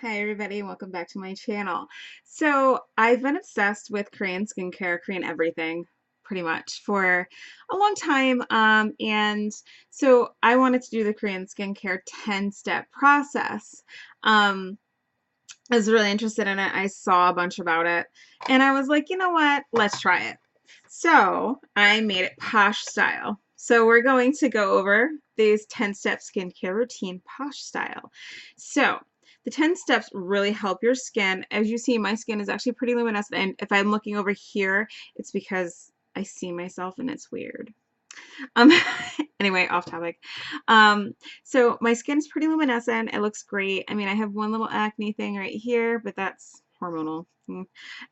Hi everybody, welcome back to my channel. So I've been obsessed with Korean skincare, Korean everything, pretty much for a long time. And so I wanted to do the Korean skincare 10-step process. I was really interested in it. I saw a bunch about it and I was like, you know what? Let's try it. So I made it Posh style. So we're going to go over these 10-step skincare routine Posh style. So the 10 steps really help your skin. As you see, my skin is actually pretty luminescent. And if I'm looking over here, it's because I see myself and it's weird. Um, anyway, off topic. So my skin is pretty luminescent. It looks great. I mean, I have one little acne thing right here, but that's hormonal.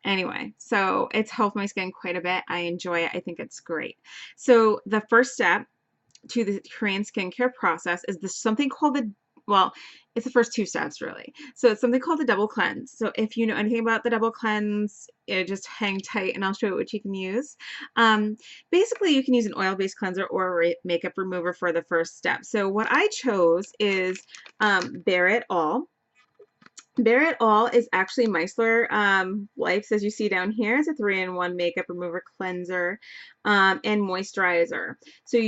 Anyway, so it's helped my skin quite a bit. I enjoy it. I think it's great. So the first step to the Korean skincare process is this something called well, it's the first two steps really. So it's something called the double cleanse. So if you know anything about the double cleanse, just hang tight and I'll show you what you can use. Basically, you can use an oil-based cleanser or a makeup remover for the first step. So what I chose is Bare It All. Bare It All is actually micellar wipes, as you see down here. It's a 3-in-1 makeup remover cleanser and moisturizer. So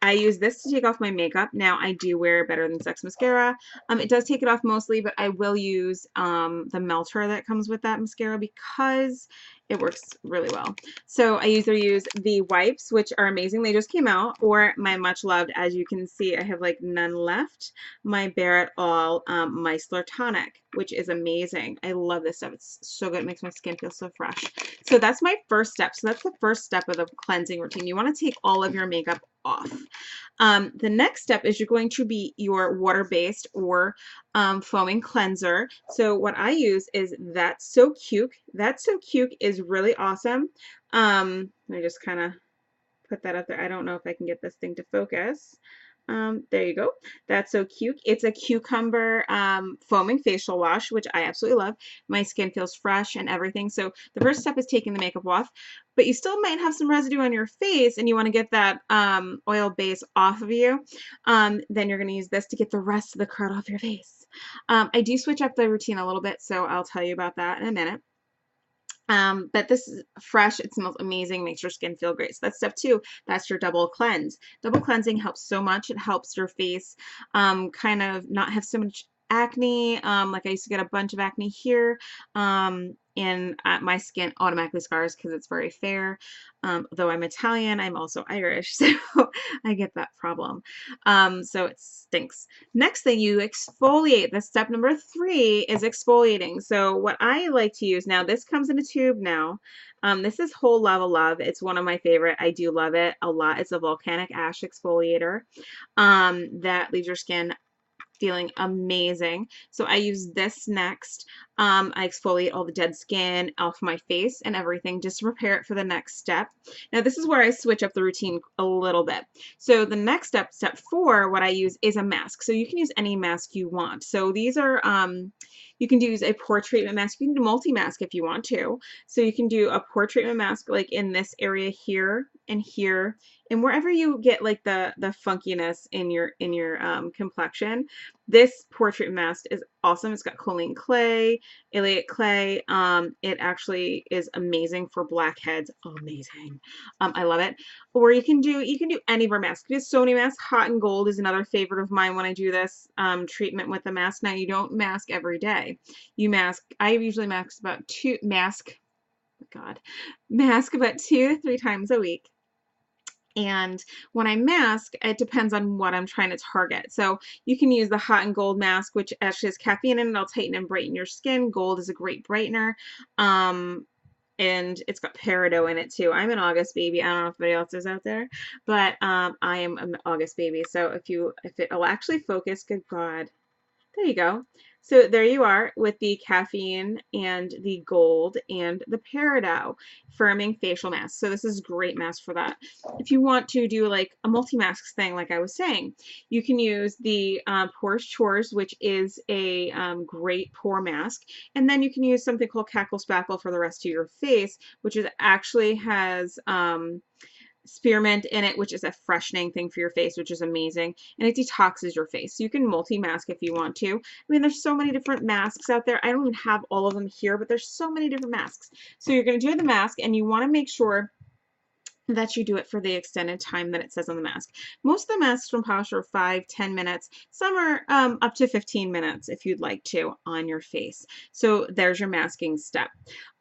I use this to take off my makeup. Now I do wear Better Than Sex mascara. It does take it off mostly, but I will use the melter that comes with that mascara because it works really well. So I either use the wipes, which are amazing. They just came out, or my much loved, as you can see, I have like none left, my Bare It All Micellar Tonic, which is amazing. I love this stuff. It's so good. It makes my skin feel so fresh. So that's my first step. So that's the first step of the cleansing routine. You want to take all of your makeup off. The next step is you're going to be your water-based or foaming cleanser. So what I use is That's So Cute. That's So Cute is really awesome. Let me just kind of put that up there. I don't know if I can get this thing to focus. There you go. That's So Cute. It's a cucumber foaming facial wash, which I absolutely love. My skin feels fresh and everything. So the first step is taking the makeup off, but you still might have some residue on your face and you want to get that oil base off of you. Then you're going to use this to get the rest of the crud off your face. I do switch up the routine a little bit, so I'll tell you about that in a minute. But this is fresh. It smells amazing, makes your skin feel great. So that's step 2. That's your double cleanse. Double cleansing helps so much. It helps your face kind of not have so much acne. Like I used to get a bunch of acne here. And my skin automatically scars because it's very fair. Though I'm Italian, I'm also Irish, so I get that problem. So it stinks. Next thing, you exfoliate. The step number 3 is exfoliating. So what I like to use now, this comes in a tube now. This is Whole Lava Love. It's one of my favorite. I do love it a lot. It's a volcanic ash exfoliator that leaves your skin feeling amazing. So I use this next. I exfoliate all the dead skin off my face and everything just to prepare it for the next step. Now this is where I switch up the routine a little bit. So the next step, step 4, what I use is a mask. So you can use any mask you want. So these are, you can use a pore treatment mask. You can do multi-mask if you want to. So you can do a pore treatment mask like in this area here and here and wherever you get like the funkiness in your complexion. This pore treatment mask is awesome. It's got choline clay, ileate clay. It actually is amazing for blackheads. Amazing. I love it. Or you can do any of our masks. There's so many masks. Hot and Gold is another favorite of mine when I do this treatment with the mask. Now you don't mask every day. You mask. I usually mask about mask about 2 to 3 times a week. And when I mask, it depends on what I'm trying to target. So you can use the Hot and Gold mask, which actually has caffeine in it. It'll tighten and brighten your skin. Gold is a great brightener. And it's got peridot in it too. I'm an August baby. I don't know if anybody else is out there, but I am an August baby. So if it'll actually focus, good God. There you go. So there you are with the caffeine and the gold and the peridot firming facial mask. So this is a great mask for that. If you want to do like a multi-mask thing, like I was saying, you can use the Pores Chores, which is a great pore mask. And then you can use something called Cackle Spackle for the rest of your face, which is actually has spearmint in it, which is a freshening thing for your face, which is amazing, and it detoxes your face. So you can multi-mask if you want to. I mean, there's so many different masks out there. I don't even have all of them here, but there's so many different masks. So you're going to do the mask, and you want to make sure that you do it for the extended time that it says on the mask. Most of the masks from Posh are 5-10 minutes. Some are up to 15 minutes if you'd like to on your face. So there's your masking step.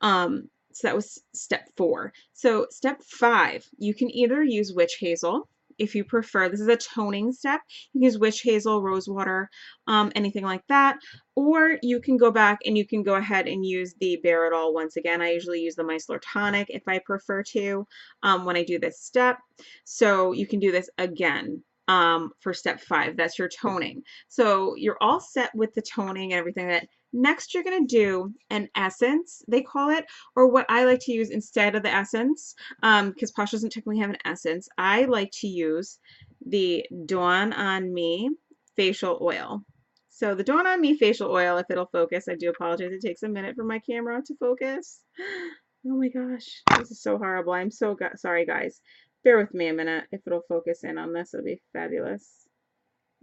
So that was step 4. So step 5, you can either use witch hazel if you prefer. This is a toning step. You can use witch hazel, rose water, anything like that. Or you can go back and you can go ahead and use the Baritol once again. I usually use the micellar tonic if I prefer to when I do this step. So you can do this again for step 5. That's your toning. So you're all set with the toning and everything. That next you're going to do an essence, they call it, or what I like to use instead of the essence, because Posh doesn't technically have an essence. I like to use the Dawn on Me facial oil. So the Dawn on Me facial oil, if it'll focus, I do apologize. It takes a minute for my camera to focus. Oh my gosh, this is so horrible. I'm so sorry, guys. Bear with me a minute. If it'll focus in on this, it'll be fabulous.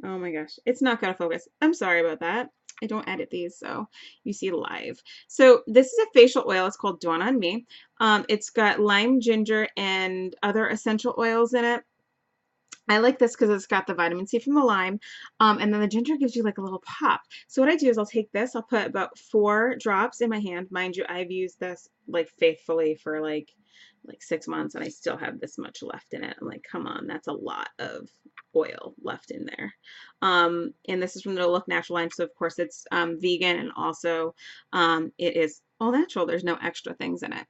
Oh my gosh, it's not gonna focus. I'm sorry about that. I don't edit these, so you see live. So this is a facial oil. It's called Dawn on Me. It's got lime, ginger, and other essential oils in it. I like this because it's got the vitamin C from the lime, and then the ginger gives you like a little pop. So what I do is I'll take this, I'll put about 4 drops in my hand. Mind you, I've used this like faithfully for like 6 months, and I still have this much left in it. I'm like, come on, that's a lot of oil left in there. And this is from the Look Natural line, so of course it's vegan, and also it is all natural. There's no extra things in it.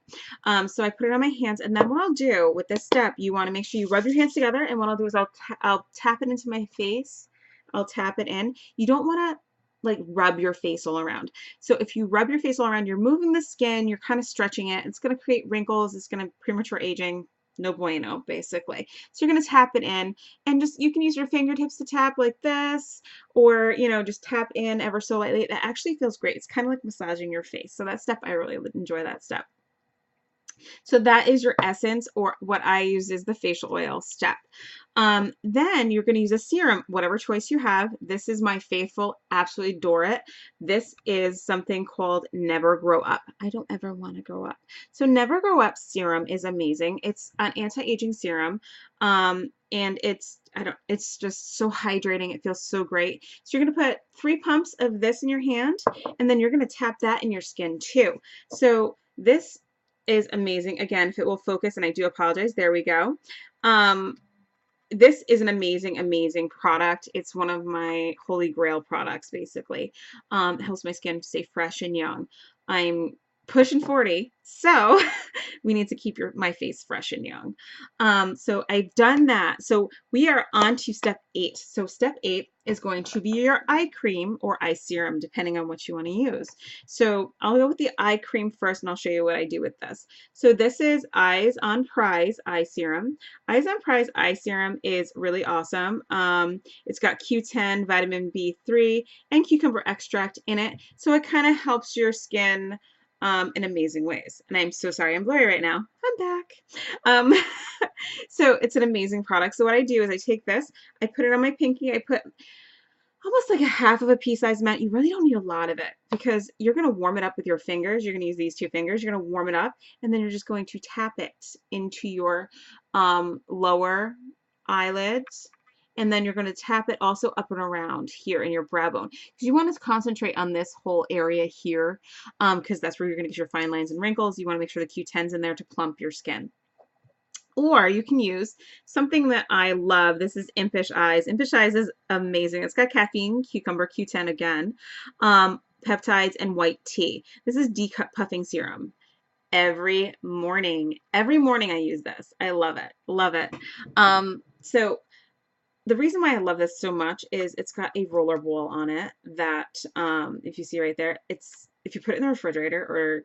So I put it on my hands, and then what I'll do with this step, you want to make sure you rub your hands together, and what I'll do is I'll tap it into my face. I'll tap it in. You don't want to like rub your face all around. So if you rub your face all around, you're moving the skin, you're kind of stretching it. It's going to create wrinkles. It's going to premature aging. No bueno, basically. So you're going to tap it in, and just, you can use your fingertips to tap like this, or, you know, just tap in ever so lightly. It actually feels great. It's kind of like massaging your face. So that step, I really enjoy that step. So that is your essence, or what I use is the facial oil step. Then you're going to use a serum, whatever choice you have. This is my faithful, absolutely adore it. This is something called Never Grow Up. I don't ever want to grow up. So Never Grow Up serum is amazing. It's an anti-aging serum. And it's just so hydrating. It feels so great. So you're going to put 3 pumps of this in your hand, and then you're going to tap that in your skin too. So this is amazing. Again, if it will focus, and I do apologize, there we go. This is an amazing, amazing product. It's one of my holy grail products, basically. It helps my skin stay fresh and young. I'm pushing 40, so we need to keep my face fresh and young. So I've done that. So we are on to step 8. So step 8 is going to be your eye cream or eye serum, depending on what you want to use. So I'll go with the eye cream first, and I'll show you what I do with this. So this is Eyes on Prize eye serum. Eyes on Prize eye serum is really awesome. It's got Q10, vitamin B3, and cucumber extract in it. So it kind of helps your skin in amazing ways. And I'm so sorry, I'm blurry right now. I'm back. So it's an amazing product. So what I do is I take this, I put it on my pinky, I put almost like a half of a pea-sized amount. You really don't need a lot of it, because you're going to warm it up with your fingers. You're going to use these 2 fingers. You're going to warm it up, and then you're just going to tap it into your lower eyelids. And then you're going to tap it also up and around here in your brow bone, because you want to concentrate on this whole area here, because that's where you're going to get your fine lines and wrinkles. You want to make sure the Q10's in there to plump your skin. Or you can use something that I love. This is Impish Eyes. Impish Eyes is amazing. It's got caffeine, cucumber, Q10 again, peptides, and white tea. This is depuffing serum. Every morning I use this. I love it. Love it. So the reason why I love this so much is it's got a roller ball on it that, if you see right there, if you put it in the refrigerator, or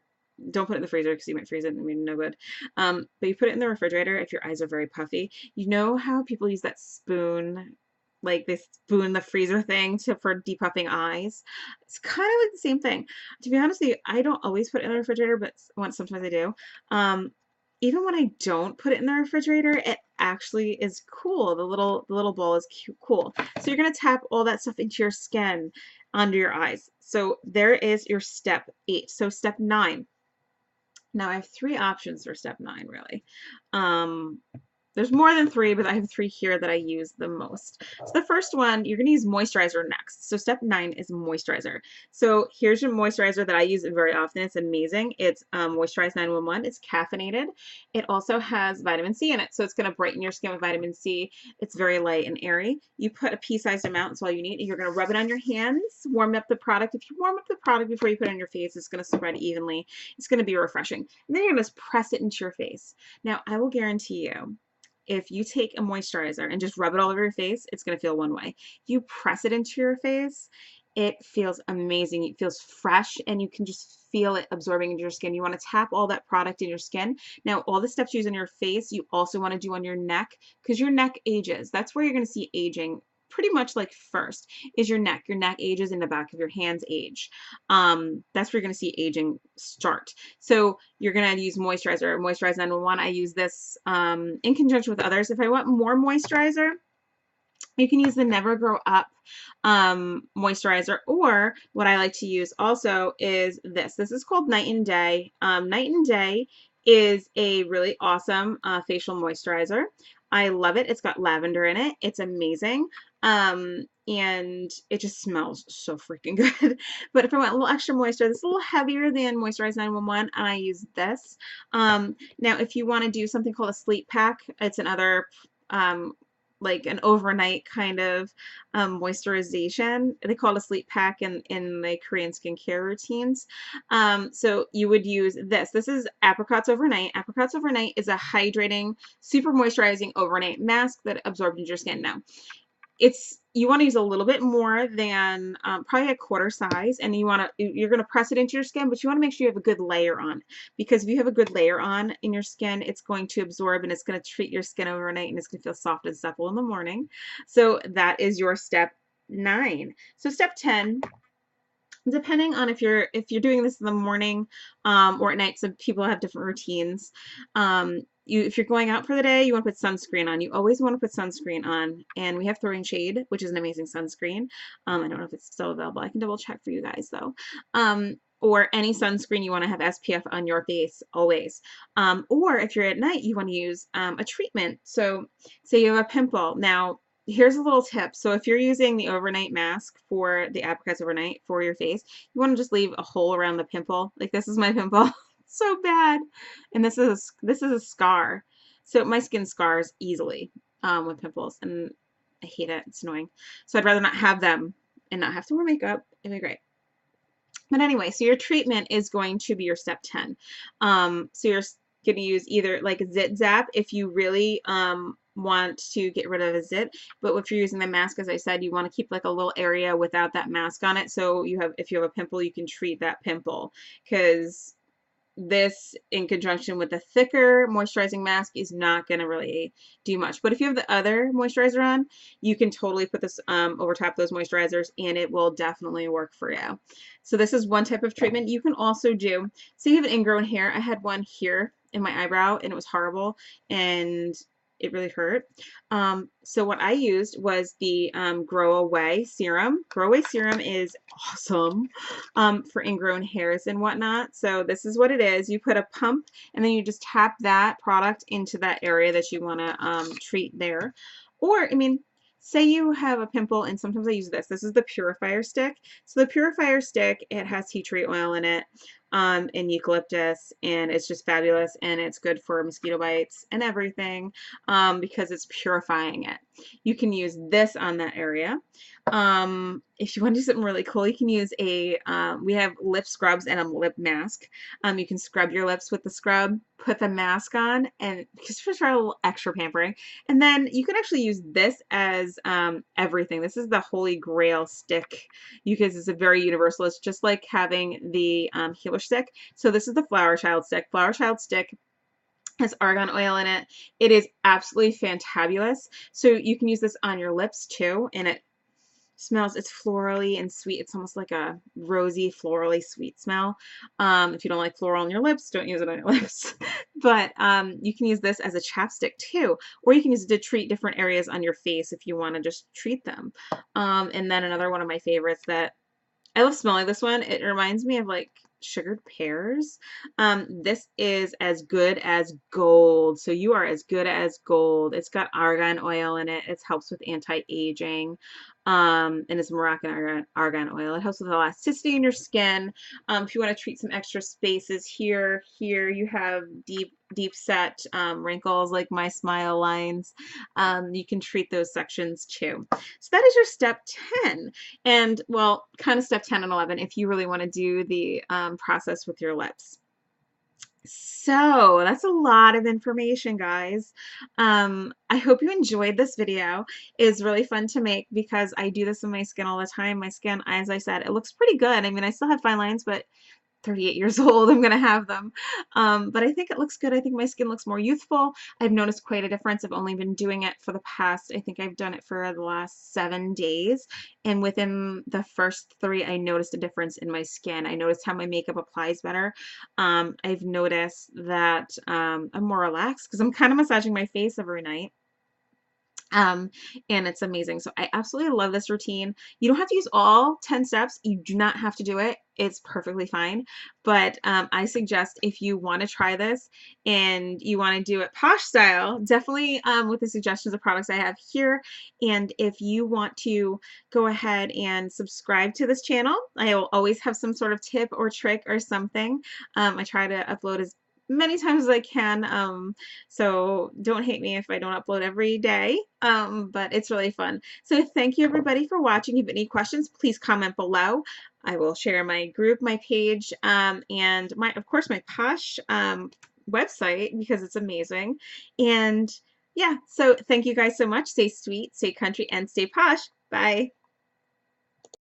don't put it in the freezer because you might freeze it. I mean, no good. But you put it in the refrigerator if your eyes are very puffy. You know how people use that spoon, like they spoon the freezer thing for depuffing eyes? It's kind of like the same thing. To be honest with you, I don't always put it in the refrigerator, but sometimes I do. even when I don't put it in the refrigerator, it actually is cool. The little bowl is cool. So you're gonna tap all that stuff into your skin, under your eyes. So there is your step 8. So step 9. Now I have 3 options for step 9, really. Um, there's more than 3, but I have 3 here that I use the most. So the first one, you're going to use moisturizer next. So step 9 is moisturizer. So here's your moisturizer that I use very often. It's amazing. It's Moisturize 911. It's caffeinated. It also has vitamin C in it. So it's going to brighten your skin with vitamin C. It's very light and airy. You put a pea-sized amount. That's all you need. You're going to rub it on your hands, warm up the product. If you warm up the product before you put it on your face, it's going to spread evenly. It's going to be refreshing. And then you're going to press it into your face. Now, I will guarantee you, if you take a moisturizer and just rub it all over your face, it's going to feel one way. If you press it into your face, it feels amazing. It feels fresh, and you can just feel it absorbing into your skin. You want to tap all that product in your skin. Now, all the steps you use on your face, you also want to do on your neck, because your neck ages. That's where you're going to see aging pretty much like first is your neck. Your neck ages in the back of your hands age. That's where you're going to see aging start. So you're going to use moisturizer. Moisturize 911. I use this in conjunction with others. If I want more moisturizer, you can use the Never Grow Up moisturizer, or what I like to use also is this. This is called Night and Day. Night and Day is a really awesome facial moisturizer. I love it. It's got lavender in it. It's amazing. And it just smells so freaking good. But if I want a little extra moisture, this is a little heavier than Moisturize 911, and I use this. Now, if you want to do something called a sleep pack, it's another like an overnight kind of moisturization. They call it a sleep pack in the Korean skincare routines. So you would use this. This is Apricots Overnight. Apricots Overnight is a hydrating, super moisturizing overnight mask that absorbs into your skin. Now, you want to use a little bit more than probably a quarter size, and you're going to press it into your skin, but you want to make sure you have a good layer on, because if you have a good layer on in your skin, it's going to absorb and it's going to treat your skin overnight, and it's going to feel soft and supple in the morning. So that is your step 9. So step 10, depending on if you're doing this in the morning or at night, so people have different routines. If you're going out for the day, you want to put sunscreen on. You always want to put sunscreen on, and we have Throwing Shade, which is an amazing sunscreen. I don't know if it's still available. I can double check for you guys though. Or any sunscreen, you want to have SPF on your face always. Or if you're at night, you want to use a treatment. So say you have a pimple. Now, here's a little tip. So if you're using the overnight mask for the Apricots Overnight for your face, you want to just leave a hole around the pimple. Like this is my pimple. So bad. And this is a scar. So my skin scars easily with pimples, and I hate it. It's annoying. So I'd rather not have them and not have to wear makeup. It'd be great. But anyway, so your treatment is going to be your step 10. So you're going to use either like a Zit Zap if you really want to get rid of a zit, but if you're using the mask, as I said, you want to keep like a little area without that mask on it. So if you have a pimple, you can treat that pimple, because this in conjunction with the thicker moisturizing mask is not going to really do much. But if you have the other moisturizer on, you can totally put this over top those moisturizers, and it will definitely work for you. So this is one type of treatment. You can also do, so you have an ingrown hair. I had one here in my eyebrow, and it was horrible, and it really hurt. So what I used was the Grow Away Serum. Grow Away Serum is awesome for ingrown hairs and whatnot. So this is what it is. You put a pump, and then you just tap that product into that area that you want to treat there. Or, I mean, say you have a pimple, and sometimes I use this. This is the Purifier Stick. So the Purifier Stick, it has tea tree oil in it and eucalyptus, and it's just fabulous, and it's good for mosquito bites and everything because it's purifying it. You can use this on that area. If you want to do something really cool, you can use we have lip scrubs and a lip mask. You can scrub your lips with the scrub, put the mask on, and just for a little extra pampering. And then you can actually use this as everything. This is the Holy Grail stick, because it's a very universal. It's just like having the healer stick. So this is the Flower Child stick. Flower Child stick has argan oil in it. It is absolutely fantabulous. So you can use this on your lips too, and it smells, it's florally and sweet. It's almost like a rosy, florally sweet smell. If you don't like floral on your lips, don't use it on your lips. but you can use this as a chapstick too, or you can use it to treat different areas on your face if you want to just treat them. And then another one of my favorites that I love smelling this one. It reminds me of like sugared pears. This is as good as gold. So you are as good as gold. It's got argan oil in it. It helps with anti-aging. And it's Moroccan argan oil. It helps with elasticity in your skin. If you want to treat some extra spaces here you have deep set wrinkles like my smile lines. You can treat those sections too. So that is your step 10. And well, kind of step 10 and 11 if you really want to do the process with your lips. So that's a lot of information, guys. I hope you enjoyed this video. It's really fun to make because I do this with my skin all the time. My skin, as I said, it looks pretty good. I mean, I still have fine lines, but 38 years old, I'm gonna have them. But I think it looks good. I think my skin looks more youthful. I've noticed quite a difference. I've only been doing it for the past, I think I've done it for the last 7 days. And within the first 3, I noticed a difference in my skin. I noticed how my makeup applies better. I've noticed that I'm more relaxed because I'm kind of massaging my face every night. Um, and it's amazing. So I absolutely love this routine. You don't have to use all 10 steps. You do not have to do it. It's perfectly fine. But I suggest if you want to try this and you want to do it Posh style, definitely with the suggestions of products I have here. And if you want to go ahead and subscribe to this channel, I will always have some sort of tip or trick or something. I try to upload as many times as I can. So don't hate me if I don't upload every day, but it's really fun. So thank you everybody for watching. If you have any questions, please comment below. I will share my group, my page, and of course, my Posh website because it's amazing. And yeah, so thank you guys so much. Stay sweet, stay country, and stay posh. Bye.